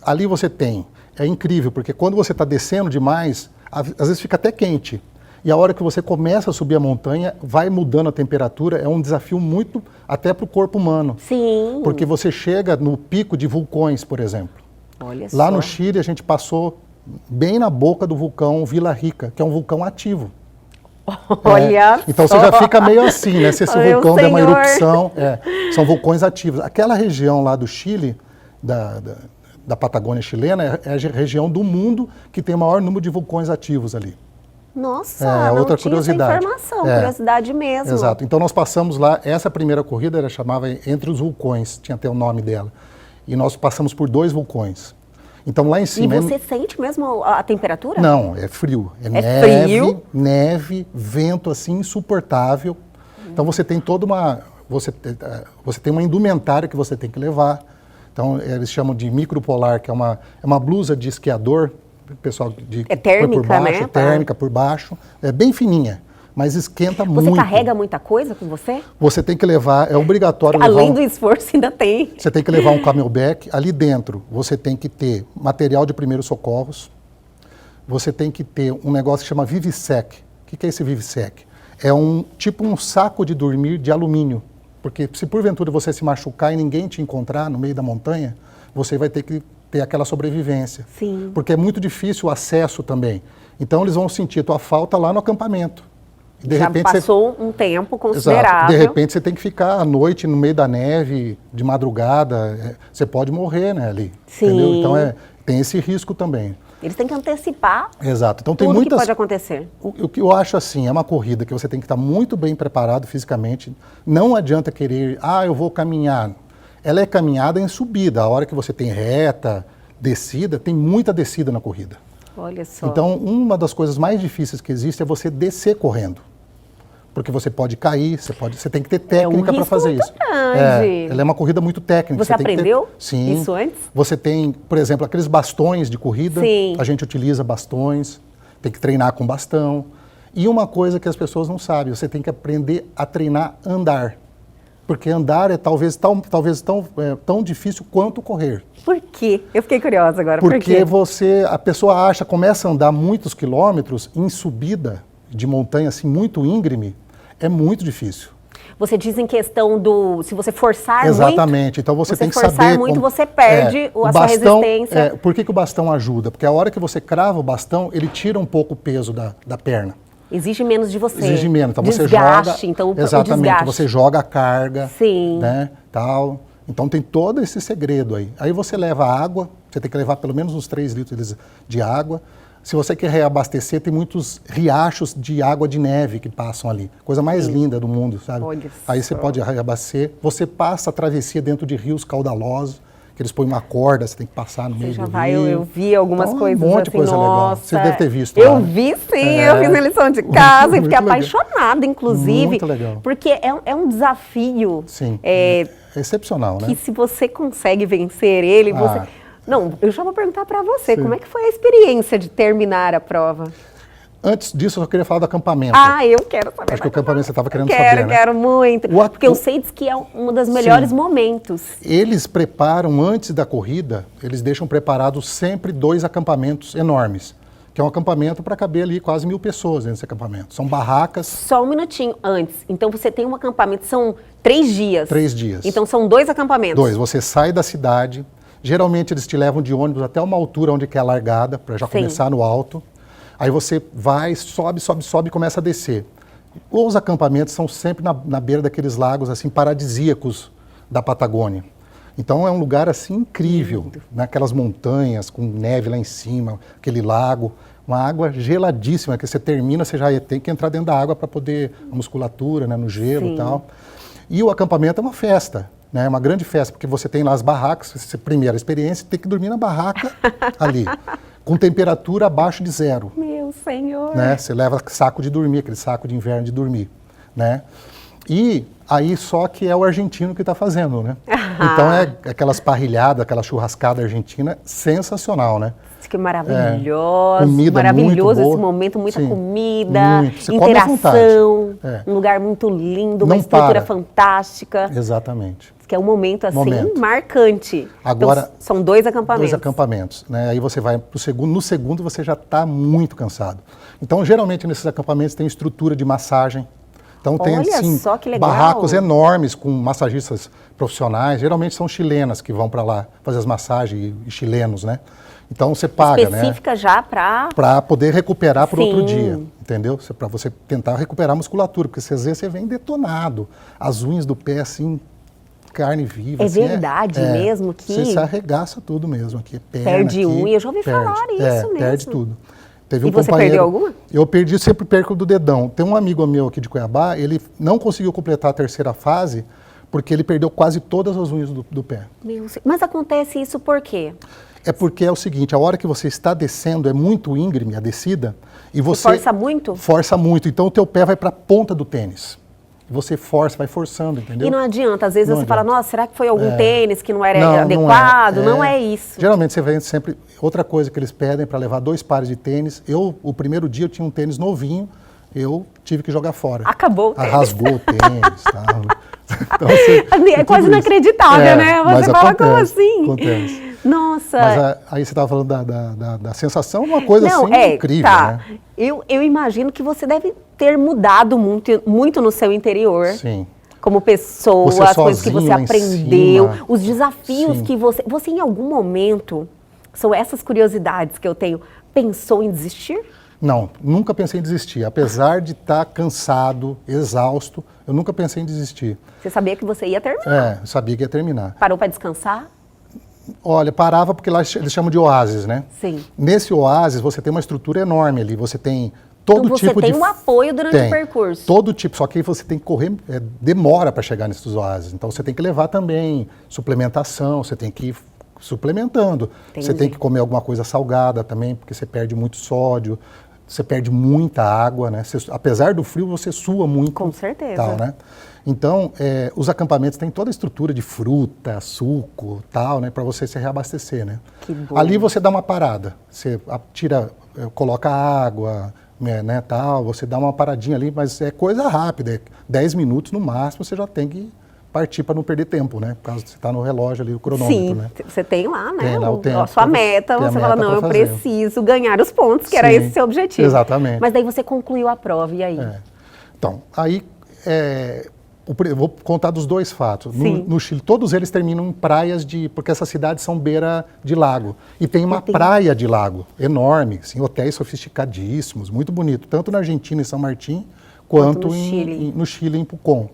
ali você tem, é incrível, porque quando você está descendo demais, às vezes fica até quente. E a hora que você começa a subir a montanha, vai mudando a temperatura, é um desafio muito até para o corpo humano. Sim. Porque você chega no pico de vulcões, por exemplo. Olha Lá só. no Chile, a gente passou bem na boca do vulcão Vila Rica, que é um vulcão ativo. Olha Então só. você já fica meio assim, né? Se esse vulcão der uma erupção, são vulcões ativos. Aquela região lá do Chile, da Patagônia chilena, é a região do mundo que tem o maior número de vulcões ativos ali. Nossa, não outra tinha curiosidade. essa informação, curiosidade mesmo. Exato. Então nós passamos lá, essa primeira corrida ela chamava Entre os Vulcões, tinha até o nome dela. E nós passamos por 2 vulcões. Então lá em cima... E você sente mesmo a temperatura? Não, é frio. É neve, vento assim insuportável. Então você tem toda uma... Você tem uma indumentária que você tem que levar. Então eles chamam de micropolar, que é uma blusa de esquiador, pessoal térmica, por baixo, né? Térmica por baixo, é bem fininha, mas esquenta muito. Você carrega muita coisa com você? Você tem que levar, é obrigatório Além do esforço, ainda tem. Você tem que levar um camelback, ali dentro você tem que ter material de primeiros socorros, você tem que ter um negócio que chama Vivisec. O que é esse Vivisec? É tipo um saco de dormir de alumínio. Porque se porventura você se machucar e ninguém te encontrar no meio da montanha, você vai ter que ter aquela sobrevivência. Sim. Porque é muito difícil o acesso também. Então eles vão sentir a tua falta lá no acampamento. E de Já repente passou um tempo Exato. considerável. De repente você tem que ficar à noite no meio da neve, de madrugada. Você pode morrer, né, ali. Sim. Entendeu? Então tem esse risco também. Eles têm que antecipar Exato. Então tem tudo muitas. que pode acontecer. O que eu acho assim, é uma corrida que você tem que estar muito bem preparado fisicamente. Não adianta querer, eu vou caminhar. Ela é caminhada em subida. A hora que você tem reta, descida, tem muita descida na corrida. Olha só. Então, uma das coisas mais difíceis que existe é você descer correndo. Porque você pode cair, você tem que ter técnica para fazer risco isso. muito grande. Ela é uma corrida muito técnica. Você tem que aprendeu Sim. isso antes? Você tem, por exemplo, aqueles bastões de corrida. Sim. A gente utiliza bastões, tem que treinar com bastão. E uma coisa que as pessoas não sabem, você tem que aprender a treinar a andar. Porque andar é talvez tão difícil quanto correr. Por quê? Eu fiquei curiosa agora. Porque Por quê? a pessoa começa a andar muitos quilômetros em subida de montanha assim muito íngreme, é muito difícil. Você diz em questão se você forçar Exatamente. muito... Então você tem que forçar saber muito, você perde o a bastão, sua resistência. Por que o bastão ajuda? Porque a hora que você crava o bastão, ele tira um pouco o peso da perna. Exige menos de você. Exige menos. Então você desgaste, joga. então, exatamente. o desgaste. Você joga a carga. Sim. Né, tal. Então tem todo esse segredo aí. Aí você leva água, você tem que levar pelo menos uns 3 litros de água. Se você quer reabastecer, tem muitos riachos de água de neve que passam ali. Coisa mais linda do mundo, sabe? Olha Aí você só. pode reabastecer. Você passa a travessia dentro de rios caudalosos, que eles põem uma corda, você tem que passar no meio Você já do vai, rio. eu vi algumas Então, coisas um monte de assim, coisa legal. nossa. Você deve ter visto Eu lá, né? vi sim, eu fiz a lição de casa e Muito fiquei legal. apaixonada, inclusive. Muito legal. Porque é um desafio. Sim, é excepcional, Que né? se você consegue vencer ele, você... Ah. Não, eu já vou perguntar para você, Sim. como é que foi a experiência de terminar a prova? Antes disso, eu só queria falar do acampamento. Eu quero saber. Acho que o acampamento você estava querendo Quero, saber, né? quero muito. O Porque eu sei diz que é um dos melhores momentos. Eles preparam, antes da corrida, eles deixam preparados sempre 2 acampamentos enormes. Que é um acampamento para caber ali quase 1000 pessoas dentro desse acampamento. São barracas. Só um minutinho antes. Então você tem um acampamento, são 3 dias. 3 dias. Então são 2 acampamentos. 2. Você sai da cidade. Geralmente eles te levam de ônibus até uma altura onde que é a largada, para já Sim. começar no alto. Aí você vai, sobe e começa a descer. Os acampamentos são sempre na beira daqueles lagos assim paradisíacos da Patagônia. Então é um lugar assim incrível, naquelas montanhas com neve lá em cima, aquele lago, uma água geladíssima que você termina, você já tem que entrar dentro da água para poder a musculatura, né, no gelo Sim. e tal. E o acampamento é uma festa, né, uma grande festa, porque você tem lá as barracas, primeira experiência, tem que dormir na barraca ali, com temperatura abaixo de 0. Meu Senhor. Né? Você leva saco de dormir, aquele saco de inverno de dormir, né? E aí só que é o argentino que está fazendo, né? Então é aquelas parrilhadas, aquela churrascada argentina, sensacional, né? Isso que é maravilhoso, Comida maravilhoso muito boa. esse momento, muita Sim, comida, muito. Você come à interação, vontade. um lugar muito lindo, uma Não estrutura para. fantástica. Exatamente. Que é um momento assim Momento. marcante. Agora, então, são 2 acampamentos. 2 acampamentos, né? Aí você vai pro segundo, no segundo você já está muito cansado. Então, geralmente nesses acampamentos tem estrutura de massagem. Então tem Olha assim, só que legal. barracos enormes com massagistas profissionais, geralmente são chilenas que vão para lá fazer as massagens e chilenos, né? Então você paga, Específica já para poder recuperar para outro Sim. dia, entendeu? Para você tentar recuperar a musculatura, porque às vezes você vem detonado, as unhas do pé assim, carne viva. É assim, verdade mesmo que... Você se arregaça tudo mesmo aqui, perna, Perde aqui, unha, eu já ouvi falar isso mesmo. Perde tudo. Teve E você perdeu alguma? Eu perdi, sempre perco do dedão. Tem um amigo meu aqui de Cuiabá, ele não conseguiu completar a 3ª fase porque ele perdeu quase todas as unhas do pé. Mas acontece isso por quê? É porque é o seguinte, a hora que você está descendo é muito íngreme a descida e você força muito? Força muito, então o teu pé vai para a ponta do tênis. Você força, vai forçando, entendeu? E não adianta, às vezes Não você adianta. fala, nossa, será que foi algum tênis que não era Não, adequado? Não é isso. Geralmente você vê sempre, outra coisa que eles pedem para levar 2 pares de tênis. O primeiro dia eu tinha um tênis novinho, eu tive que jogar fora. Acabou o tênis. Rasgou o tênis, tal. Então, É quase inacreditável, né? mas Você fala, acontece, como assim? Acontece. Nossa. Mas aí você estava falando da sensação, uma coisa Não, assim incrível, tá. né? Eu imagino que você deve ter mudado muito no seu interior. Sim. como pessoa, Você as coisas que você sozinho lá em aprendeu, cima. os desafios Sim. que você em algum momento, são essas curiosidades que eu tenho, pensou em desistir? Não, nunca pensei em desistir. Apesar de estar cansado, exausto, eu nunca pensei em desistir. Você sabia que você ia terminar? Eu sabia que ia terminar. Parou para descansar? Olha, parava porque lá eles chamam de oásis, né? Sim. Nesse oásis você tem uma estrutura enorme ali, você tem todo Então você tipo de... tem um apoio durante o percurso. Todo tipo, só que aí você tem que correr, demora para chegar nesses oásis. Então você tem que levar também suplementação, você tem que ir suplementando. Entendi. Você tem que comer alguma coisa salgada também, porque você perde muito sódio, você perde muita água, né? Apesar do frio, você sua muito. Com certeza. Tal, né? Então, os acampamentos têm toda a estrutura de fruta, suco, tal, né? Para você se reabastecer, né? Que bom. Ali você dá uma parada, você coloca água, né, tal, você dá uma paradinha ali, mas é coisa rápida, 10 minutos no máximo, você já tem que partir para não perder tempo, né? Por causa que você está no relógio ali, o cronômetro, Sim, né? você tem lá, né? Tem lá o tempo a sua pra meta, tem a você fala, meta não, eu pra fazer. preciso ganhar os pontos, que era Sim, esse seu objetivo. exatamente. Mas daí você concluiu a prova, e aí? Então, aí, eu vou contar dos dois fatos. Sim. No Chile, todos eles terminam em praias porque essas cidades são beira de lago. E tem uma praia de lago enorme, assim, hotéis sofisticadíssimos, muito bonito, tanto na Argentina, em São Martín, quanto no Chile. no Chile, em Pucón.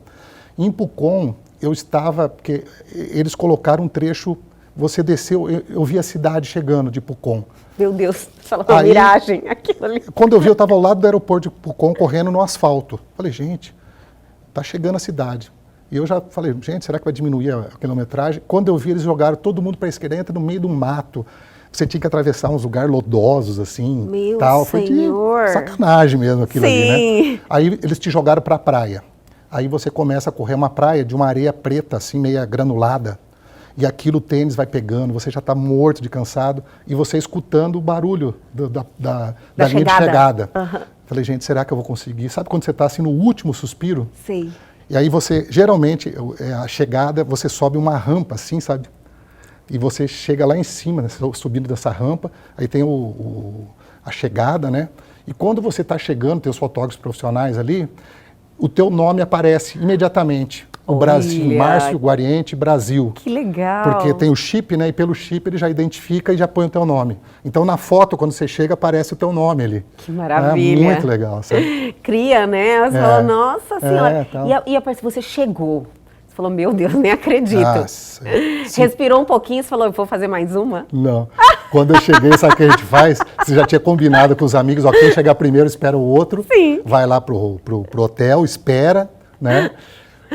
Em Pucón, eu estava, porque eles colocaram um trecho, você desceu, eu vi a cidade chegando de Pucón. Meu Deus, você falou uma miragem, aquilo ali. Quando eu vi, eu estava ao lado do aeroporto de Pucón, correndo no asfalto. Falei, gente, tá chegando a cidade. E eu já falei, gente, será que vai diminuir a quilometragem? Quando eu vi, eles jogaram todo mundo para a esquerda, entra no meio do mato. Você tinha que atravessar uns lugares lodosos, assim. Meu tal. Senhor. Foi de sacanagem mesmo aquilo ali, Sim. né? Aí eles te jogaram para a praia. Aí você começa a correr uma praia de uma areia preta, assim, meia granulada. E aquilo o tênis vai pegando, você já está morto de cansado. E você escutando o barulho da linha de chegada. Uhum. Falei, gente, será que eu vou conseguir? Sabe quando você está assim no último suspiro? Sim. E aí você, geralmente, a chegada, você sobe uma rampa assim, sabe? E você chega lá em cima, né, subindo dessa rampa, aí tem a chegada, né? E quando você está chegando, tem os fotógrafos profissionais ali, o teu nome aparece imediatamente. O Brasil, Márcio Guariente, Brasil. Que legal. Porque tem o chip, né? E pelo chip ele já identifica e já põe o teu nome. Então na foto, quando você chega, aparece o teu nome ali. Que maravilha. Muito legal, sabe? Cria, né? Você fala, nossa senhora. Tal. E a parte que você chegou, você falou, meu Deus, nem acredito. Nossa, Respirou um pouquinho e falou, eu vou fazer mais uma? Não. Quando eu cheguei, sabe o que a gente faz? Você já tinha combinado com os amigos, ó, quem chegar primeiro espera o outro. Sim. Vai lá pro hotel, espera, né?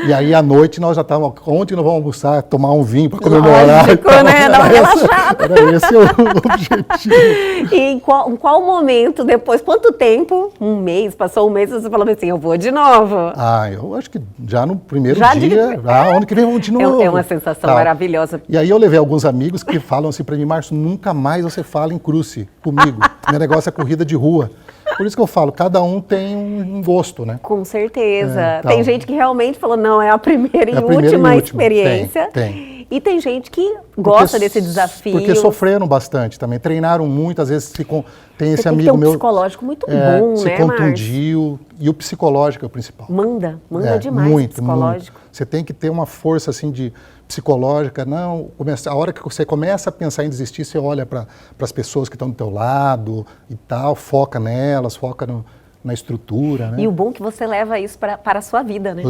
E aí, à noite, nós já estávamos... Onde nós vamos almoçar? Tomar um vinho para comemorar. Lógico, né? Dar uma relaxada. Era esse o objetivo. E em qual momento, depois, quanto tempo? Um mês, passou um mês, você falou assim, eu vou de novo. Ah, eu acho que já no primeiro Já dia, ano que vem vamos de novo. É uma sensação maravilhosa. E aí eu levei alguns amigos que falam assim para mim, Márcio, nunca mais você fala em cruze comigo. Meu negócio é corrida de rua. Por isso que eu falo, cada um tem um gosto, né? Com certeza. Então, tem gente que realmente falou, não, é a primeira e primeira última e última. experiência. Tem. E tem gente que gosta desse desafio. Porque sofreram bastante também, treinaram muito, às vezes tem esse Você amigo tem que ter um meu psicológico muito bom, se né, contundiu, e o psicológico é o principal. Manda demais muito, o psicológico. Muito. Você tem que ter uma força assim de psicológica, a hora que você começa a pensar em desistir, você olha para as pessoas que estão do teu lado e tal, foca nelas, foca na estrutura, né? E o bom é que você leva isso para a sua vida, né?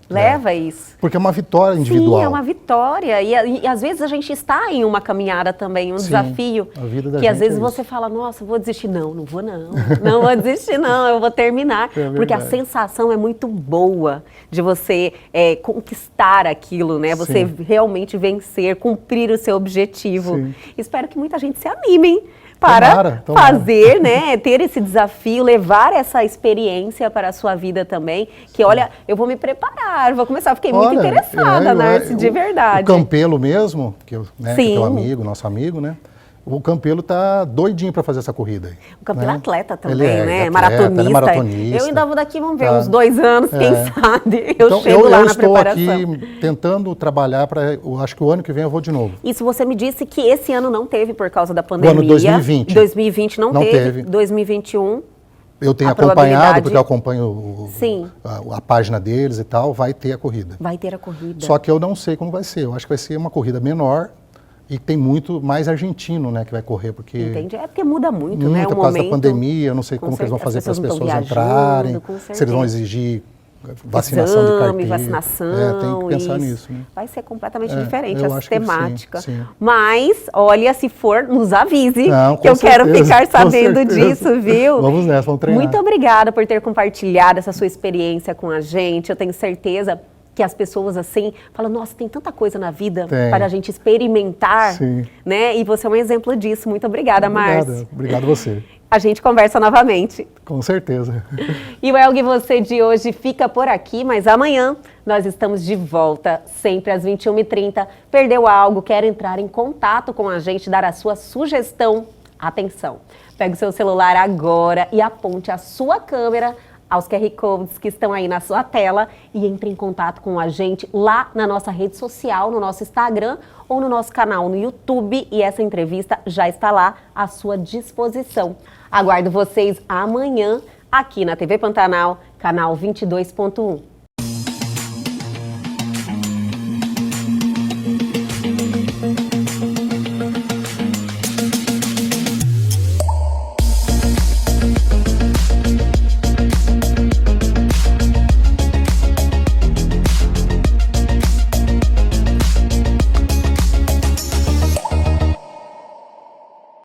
Leva isso. Porque é uma vitória individual. Sim, é uma vitória. E às vezes a gente está em uma caminhada também, um desafio. A vida da que às gente vezes é você fala, nossa, vou desistir. Não vou não. Não vou desistir não, eu vou terminar. Porque a sensação é muito boa de você conquistar aquilo, né? Você realmente vencer, cumprir o seu objetivo. Sim. Espero que muita gente se anime para Tomara. fazer, né, ter esse desafio, levar essa experiência para a sua vida também, que olha, eu vou me preparar, vou começar, fiquei muito interessada, Narci, de verdade. O Campelo mesmo, que é teu amigo, nosso amigo, né? O Campelo tá doidinho para fazer essa corrida aí. O Campelo é atleta também, ele né? Ele é maratonista. Eu ainda vou daqui, vamos ver, uns 2 anos, quem sabe, eu chego lá na preparação. Eu estou aqui tentando trabalhar acho que o ano que vem eu vou de novo. Isso você me disse que esse ano não teve por causa da pandemia. O ano 2020. 2020 não teve. 2021... Eu tenho a acompanhado, probabilidade- porque eu acompanho Sim. a página deles e tal, vai ter a corrida. Vai ter a corrida. Só que eu não sei como vai ser. Eu acho que vai ser uma corrida menor e tem muito mais argentino, né, que vai correr, porque Entende? É porque muda muito, né? por O causa da momento, pandemia, eu não sei com como que eles vão certeza, fazer para as as pessoas pessoas não estão viajando, entrarem, com se eles vão certeza. exigir vacinação de Exame, carteira. vacinação, Tem que pensar isso. nisso, né? Vai ser completamente É, diferente eu essa acho que sim, temática. sim. Mas, olha, se for, nos avise, Não, que eu com quero certeza, ficar com sabendo certeza. disso, viu? Vamos nessa, vamos treinar. Muito obrigada por ter compartilhado essa sua experiência com a gente. Eu tenho certeza que as pessoas, assim, falam, nossa, tem tanta coisa na vida Tem. para a gente experimentar, Sim. né? E você é um exemplo disso. Muito obrigada, Márcio. Obrigado você. A gente conversa novamente. Com certeza. E o Elgue Você de hoje fica por aqui, mas amanhã nós estamos de volta, sempre às 21h30. Perdeu algo, quer entrar em contato com a gente, dar a sua sugestão? Atenção, pegue o seu celular agora e aponte a sua câmera aos QR Codes que estão aí na sua tela e entre em contato com a gente lá na nossa rede social, no nosso Instagram ou no nosso canal no YouTube, e essa entrevista já está lá à sua disposição. Aguardo vocês amanhã aqui na TV Pantanal, canal 22.1.